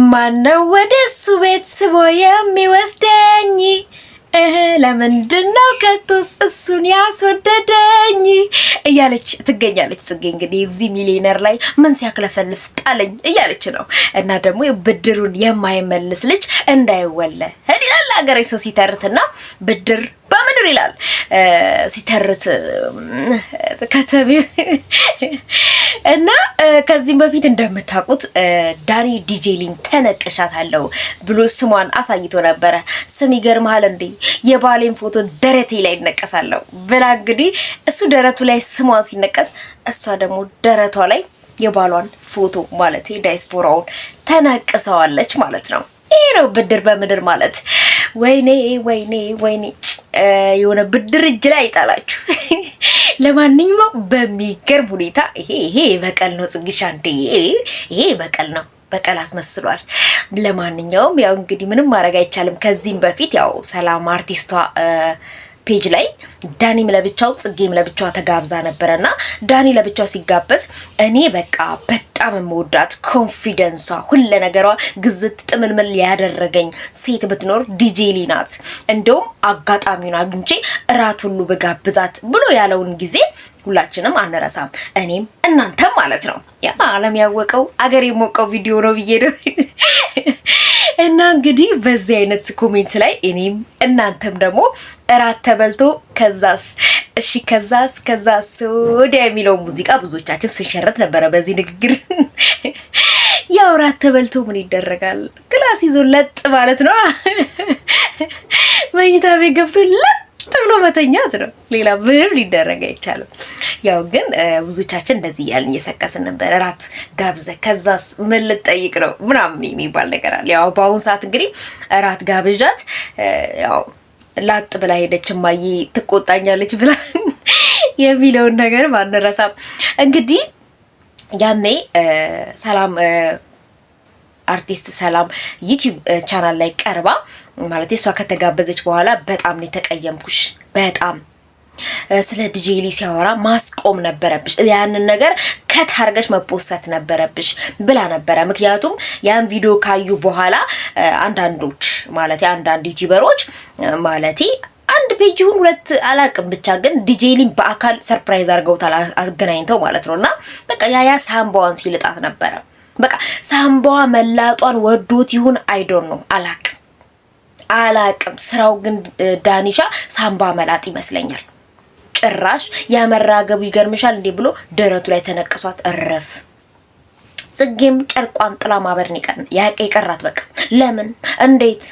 ማነው ወደሱ ቤት ስቦ የሚወስደኝ? ለምንድነው ከቶስ እሱን ያስወደደኝ እያለች ትገኛለች። ጽጌ እንግዲህ እዚህ ሚሊዮነር ላይ ምን ሲያክለፈልፍ ጣለኝ እያለች ነው። እና ደግሞ ብድሩን የማይመልስ ልጅ እንዳይወለድ ይላል ሀገሬ ሰው ሲተርትና ብድር በምድር ይላል ሲተርት ከተቤ እና ከዚህም በፊት እንደምታውቁት ዳኒ ዲጄሊን ተነቅሻታለሁ ብሎ ስሟን አሳይቶ ነበረ። ስም ይገርምሃል እንዴ የባሌን ፎቶ ደረቴ ላይ እነቀሳለሁ ብላ እንግዲህ እሱ ደረቱ ላይ ስሟን ሲነቀስ እሷ ደግሞ ደረቷ ላይ የባሏን ፎቶ ማለት ዳይስፖራውን ተነቅሰዋለች ማለት ነው። ይሄ ነው ብድር በምድር ማለት። ወይኔ ወይኔ ወይኔ የሆነ ብድር እጅ ላይ ይጣላችሁ። ለማንኛውም በሚገርም ሁኔታ ይሄ በቀል ነው ጽግሻ እንዴ ይሄ በቀል ነው። በቀል አስመስሏል። ለማንኛውም ያው እንግዲህ ምንም ማድረግ አይቻልም። ከዚህም በፊት ያው ሰላም አርቲስቷ ፔጅ ላይ ዳኒም ለብቻው ጽጌም ለብቻው ተጋብዛ ነበርና ዳኒ ለብቻው ሲጋበዝ እኔ በቃ በጣም የምወዳት ኮንፊደንሷ ሁሉ ነገሯ ግዝት ጥምልምል ያደረገኝ ሴት ብትኖር ዲጄሊ ናት። እንደውም አጋጣሚውን አግኝቼ እራት ሁሉ በጋብዛት ብሎ ያለውን ጊዜ ሁላችንም አንረሳም። እኔም እናንተም ማለት ነው። ያ ዓለም ያወቀው አገር የሞቀው ቪዲዮ ነው ብዬ ነው። እና እንግዲህ በዚህ አይነት ኮሜንት ላይ እኔም እናንተም ደግሞ እራት ተበልቶ ከዛስ እሺ ከዛስ ወዲያ የሚለው ሙዚቃ ብዙዎቻችን ስንሸረት ነበረ በዚህ ንግግር። ያው እራት ተበልቶ ምን ይደረጋል? ክላስ ይዞ ለጥ ማለት ነው። መኝታ ቤት ገብቶ ለጥ ብሎ መተኛት ነው። ሌላ ምንም ሊደረግ አይቻልም። ያው ግን ብዙዎቻችን እንደዚህ እያልን እየሰቀስን ነበር። እራት ጋብዘ ከዛስ ምን ልጠይቅ ነው ምናምን የሚባል ነገር አለ። ያው በአሁኑ ሰዓት እንግዲህ እራት ጋብዣት ያው ላጥ ብላ ሄደች እማዬ ትቆጣኛለች ብላ የሚለውን ነገር ማንረሳም። እንግዲህ ያኔ ሰላም አርቲስት ሰላም ዩቲዩብ ቻናል ላይ ቀርባ ማለት እሷ ከተጋበዘች በኋላ በጣም ነው የተቀየምኩሽ፣ በጣም ስለ ዲጄሊ ሲያወራ ማስቆም ነበረብሽ፣ ያንን ነገር ከታርገሽ መፖሰት ነበረብሽ ብላ ነበረ። ምክንያቱም ያን ቪዲዮ ካዩ በኋላ አንዳንዶች ማለት አንዳንድ ዩቲዩበሮች ማለት አንድ ፔጅ ይሁን ሁለት አላቅም ብቻ ግን ዲጄሊን በአካል ሰርፕራይዝ አድርገውታል አገናኝተው ማለት ነውና በቃ ያ ሳምባዋን ሲልጣት ነበረ። በቃ ሳምባዋ መላጧን ወዶት ይሁን አይዶን ነው አላቅም። ስራው ግን ዳኒሻ ሳምባ መላጥ ይመስለኛል። ጭራሽ ያመራገቡ ይገርምሻል እንዴ ብሎ ደረቱ ላይ ተነቅሷት እረፍ። ጽጌም ጨርቋን ጥላ ማበርን ይቀራት። በቃ ለምን እንዴት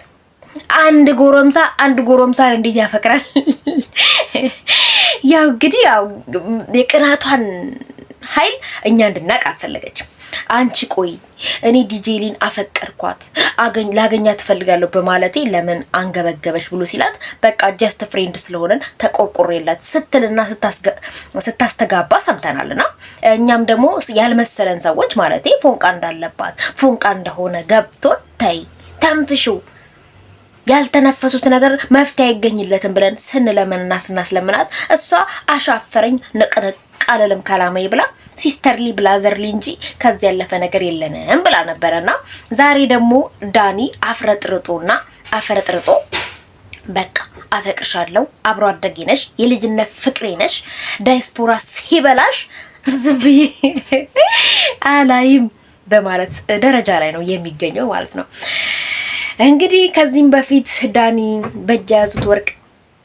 አንድ ጎረምሳ እንዴት ያፈቅራል? ያው እንግዲህ ያው የቅናቷን ኃይል እኛ እንድናቅ አልፈለገችም። አንቺ ቆይ እኔ ዲጄሊን አፈቀርኳት ላገኛት ፈልጋለሁ በማለቴ ለምን አንገበገበሽ ብሎ ሲላት በቃ ጀስት ፍሬንድ ስለሆነን ተቆርቆሬላት ስትልና ስታስተጋባ ሰምተናልና እኛም ደግሞ ያልመሰለን ሰዎች ማለቴ ፎንቃ እንዳለባት ፎንቃ እንደሆነ ገብቶን ተይ ተንፍሹ ያልተነፈሱት ነገር መፍትሄ አይገኝለትም ብለን ስንለምንና ስናስለምናት እሷ አሻፈረኝ ንቅንቅ ቃለለም ካላማይ ብላ ሲስተርሊ ብላዘርሊ እንጂ ከዚህ ያለፈ ነገር የለንም ብላ ነበርና ዛሬ ደግሞ ዳኒ አፈረጥርጦ በቃ አፈቅርሻለሁ፣ አብሮ አደጌ ነሽ፣ የልጅነት ፍቅሬ ነሽ፣ ዳይስፖራ ሲበላሽ ዝም ብዬ አላይም በማለት ደረጃ ላይ ነው የሚገኘው ማለት ነው። እንግዲህ ከዚህም በፊት ዳኒ በእጅ ያዙት ወርቅ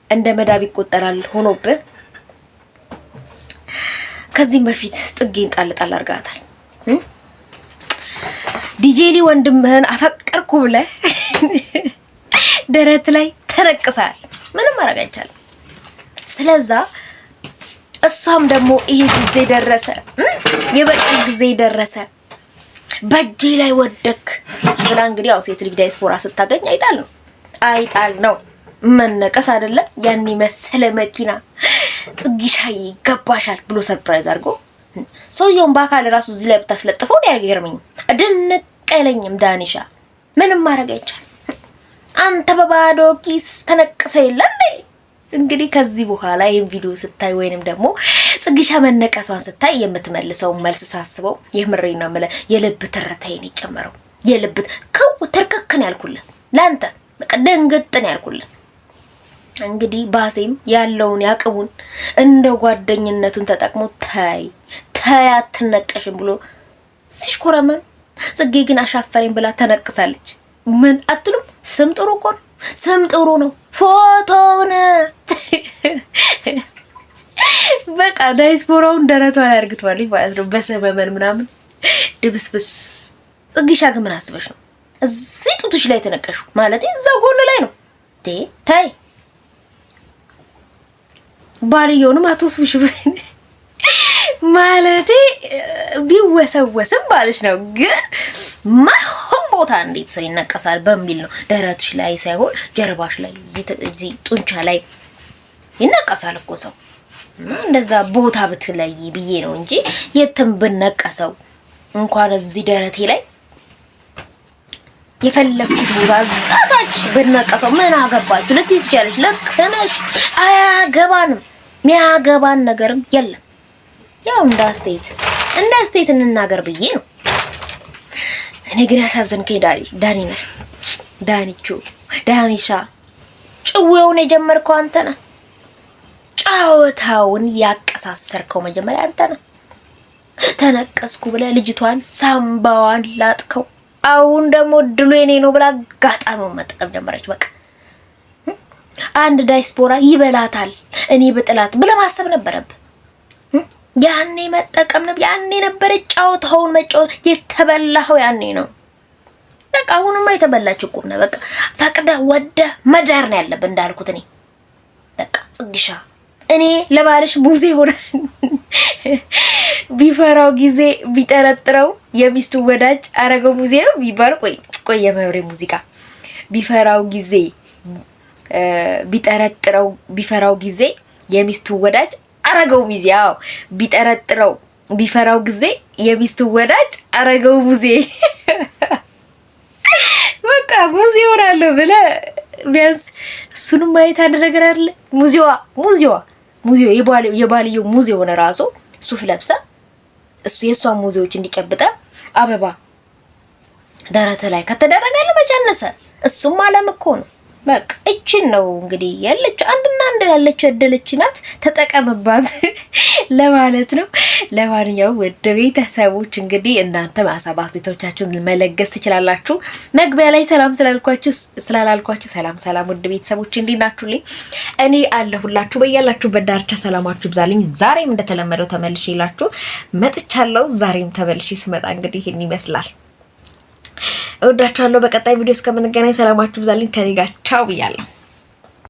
እንደ መዳብ ይቆጠራል ሆኖብህ ከዚህም በፊት ጽጌን ጣል አርጋታል። ዲጄሊ ወንድምህን አፈቀርኩ ብለህ ደረት ላይ ተነቅሳል። ምንም ማድረግ አይቻልም። ስለዛ እሷም ደግሞ ይሄ ጊዜ ደረሰ፣ የበቀል ጊዜ ደረሰ፣ በእጄ ላይ ወደክ ብላ እንግዲህ ያው ሴት ልጅ ዳይስፖራ ስታገኝ አይጣል ነው መነቀስ አይደለም። ያኔ መሰለ መኪና ጽጌሻዬ ገባሻል ብሎ ሰርፕራይዝ አድርጎ ሰውየውን በአካል ራሱ እዚህ ላይ ብታስለጥፈው ያገርመኝ ድንቅ አይለኝም። ዳኒሻ ምንም ማድረግ አይቻል። አንተ በባዶ ኪስ ተነቅሰ የለ እንግዲህ ከዚህ በኋላ ይሄን ቪዲዮ ስታይ ወይንም ደግሞ ጽጌሻ መነቀሷን ስታይ የምትመልሰው መልስ ሳስበው የምሬን ነው ማለት የልብ ትርታዬን ይጨመረው። የልብት ከው ተርከከን ያልኩልህ ላንተ በቃ ደንገጥን ያልኩልህ። እንግዲህ ባሴም ያለውን ያቅሙን እንደ ጓደኝነቱን ተጠቅሞ ታይ አትነቀሽም ብሎ ሲሽኮረመም፣ ጽጌ ግን አሻፈረኝ ብላ ተነቅሳለች። ምን አትሉም? ስም ጥሩ እኮ ነው፣ ስም ጥሩ ነው። ፎቶውን በቃ ዳይስፖራውን ደረቷ ላይ አርግቷል ማለት ነው በሰመመን ምናምን ድብስብስ። ጽጌሻ ግን ምን አስበሽ ነው እዚህ ጡትሽ ላይ ተነቀሹ? ማለት እዛ ጎን ላይ ነው። ታይ ባልየውንም አትወስብሽ ማለት ቢወሰወስም ባልሽ ነው። ግን ማሁን ቦታ እንዴት ሰው ይነቀሳል በሚል ነው። ደረትሽ ላይ ሳይሆን ጀርባሽ ላይ እዚህ ጡንቻ ላይ ይነቀሳል እኮ ሰው። እንደዛ ቦታ ብትለይ ብዬ ነው እንጂ የትም ብነቀሰው እንኳን እዚህ ደረቴ ላይ የፈለኩት ቦታ ዛታች ብነቀሰው ምን አገባችሁ ልትይ ትችያለሽ። ለከነሽ አያገባንም፣ ሚያገባን ነገርም የለም። ያው እንደ አስተያየት እንናገር ብዬ ነው። እኔ ግን ያሳዘንከኝ ዳኒ ነሽ። ዳኒሻ ጭዌውን የጀመርከው አንተ ነህ። ጫወታውን ያቀሳሰርከው መጀመሪያ አንተ ነህ። ተነቀስኩ ብለህ ልጅቷን ሳምባዋን ላጥከው። አሁን ደግሞ ድሉ የኔ ነው ብላ ጋጣሚውን መጠቀም ጀመረች። በቃ አንድ ዳይስፖራ ይበላታል እኔ በጥላት ብለህ ማሰብ ነበረብህ። ያኔ መጠቀም ነው። ያኔ ነበር ጫወታውን መጫወት የተበላኸው ያኔ ነው። በቃ አሁንማ የተበላች ቁም ነው። በቃ ፈቅደ ወደ መዳር ነው ያለብህ እንዳልኩት እኔ በቃ ጽግሻ እኔ ለባልሽ ሙዜ ሆነ ቢፈራው ጊዜ ቢጠረጥረው የሚስቱ ወዳጅ አረገው ሙዜ ነው ቢባል ቆይ የመብሬ ሙዚቃ ቢፈራው ጊዜ ቢፈራው ጊዜ የሚስቱ ወዳጅ አረገው ሙዜ። አዎ ቢፈራው ጊዜ የሚስቱ ወዳጅ አረገው ሙዜ። በቃ ሙዜ ሆናለሁ ብለህ ቢያንስ እሱንም ማየት አደረገር አይደል? ሙዚዋ የባልየው ሙዚ ሆነ ራሱ ሱፍ ለብሰ እሱ የሷን ሙዚዎች እንዲጨብጠ አበባ ደረተ ላይ ከተደረገለ መጨነሰ እሱም አለም እኮ ነው። በቃ እቺን ነው እንግዲህ ያለች አንድና አንድ ያለች እድልች ናት፣ ተጠቀምባት ለማለት ነው። ለማንኛውም ወደ ቤተሰቦች እንግዲህ እናንተ ሀሳብ አስተያየቶቻችሁን መለገስ ትችላላችሁ። መግቢያ ላይ ሰላም ስላላልኳችሁ ሰላም ወደ ቤተሰቦች እንዴት ናችሁልኝ? እኔ አለሁላችሁ። በያላችሁበት ዳርቻ ሰላማችሁ ይብዛልኝ። ዛሬም እንደተለመደው ተመልሼላችሁ መጥቻለሁ። ዛሬም ተመልሼ ስመጣ እንግዲህ ይሄን ይመስላል። እወዳችኋለሁ። በቀጣይ ቪዲዮ እስከምንገናኝ ሰላማችሁ ይብዛልኝ። ከኔ ጋር ቻው ብያለሁ።